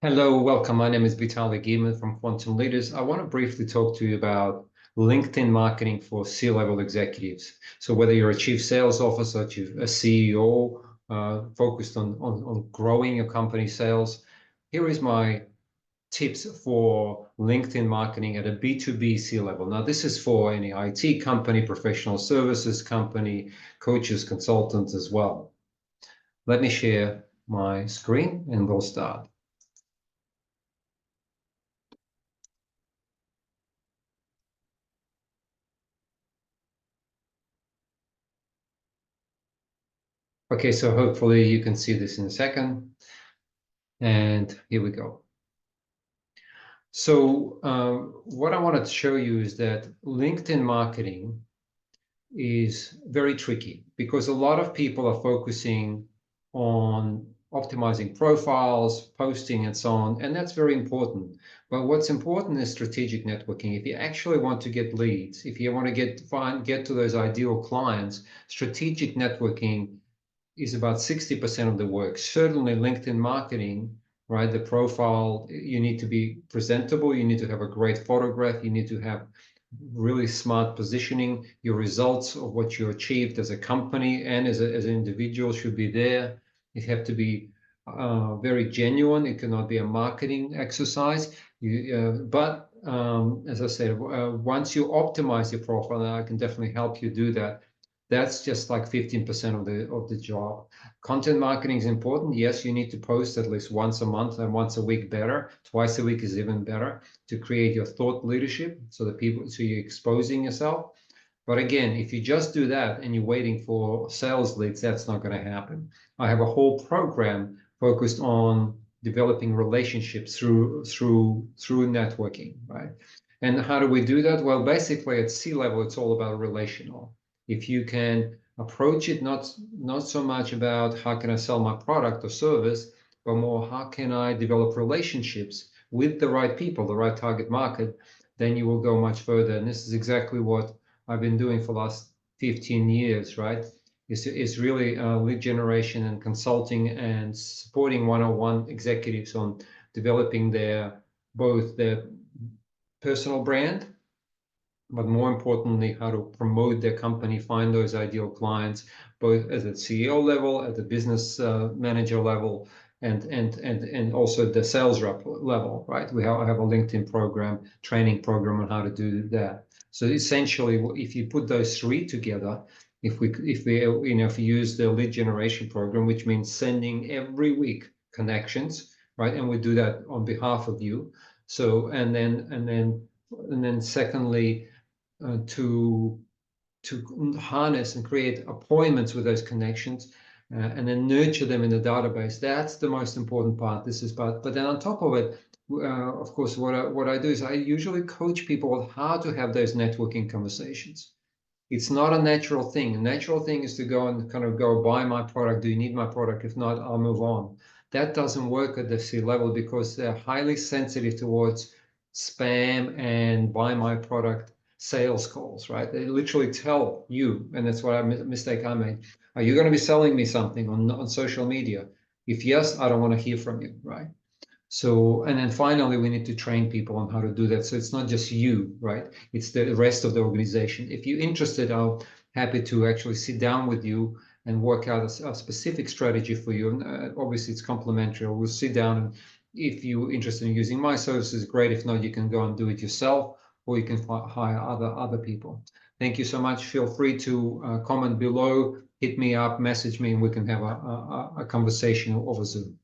Hello, welcome. My name is Vitaly Gieman from Quantum Leaders. I want to briefly talk to you about LinkedIn marketing for C-level executives. So whether you're a chief sales officer, a CEO, focused on growing your company sales, here is my tips for LinkedIn marketing at a B2B C-level. Now, this is for any IT company, professional services company, coaches, consultants as well. Let me share my screen and we'll start. Okay, so hopefully you can see this in a second. And here we go. So what I wanted to show you is that LinkedIn marketing is very tricky because a lot of people are focusing on optimizing profiles, posting, and so on, and that's very important. But what's important is strategic networking. If you actually want to get leads, if you want to get to those ideal clients, strategic networking is about 60% of the work. Certainly LinkedIn marketing, right? The profile, you need to be presentable, you need to have a great photograph, you need to have really smart positioning. Your results of what you achieved as a company and as an individual should be there. It have to be very genuine. It cannot be a marketing exercise. As I said, once you optimize your profile, and I can definitely help you do that, that's just like 15% of the job. Content marketing is important. Yes, you need to post at least once a month and once a week better. Twice a week is even better to create your thought leadership so you're exposing yourself. But again, if you just do that and you're waiting for sales leads, that's not going to happen. I have a whole program focused on developing relationships through networking, right? And how do we do that? Well, basically at C-level, it's all about relational. If you can approach it not so much about how can I sell my product or service, but more how can I develop relationships with the right people, the right target market, then you will go much further. And this is exactly what I've been doing for the last 15 years, right? It's really lead generation and consulting and supporting one-on-one executives on developing both their personal brand, but more importantly, how to promote their company, find those ideal clients, both at the CEO level, at the business manager level, and also the sales rep level, right? I have a LinkedIn program, training program on how to do that. So essentially, if you put those three together, if we use the lead generation program, which means sending every week connections, right? And we do that on behalf of you. So and then secondly, to harness and create appointments with those connections, and then nurture them in the database. That's the most important part. But then on top of it, of course, what I do is I usually coach people on how to have those networking conversations. It's not a natural thing. A natural thing is to go and kind of go buy my product. Do you need my product? If not, I'll move on. That doesn't work at the C-level because they're highly sensitive towards spam and buy my product sales calls, right? They literally tell you, and that's what mistake I made. Are you going to be selling me something on social media? If yes, I don't want to hear from you, right? So, and then finally, we need to train people on how to do that. So it's not just you, right? It's the rest of the organization. If you're interested, I'm happy to actually sit down with you and work out a specific strategy for you. And obviously, it's complimentary. We'll sit down, and if you're interested in using my services, great. If not, you can go and do it yourself, or you can hire other people. Thank you so much. Feel free to comment below, hit me up, message me, and we can have a conversation over Zoom.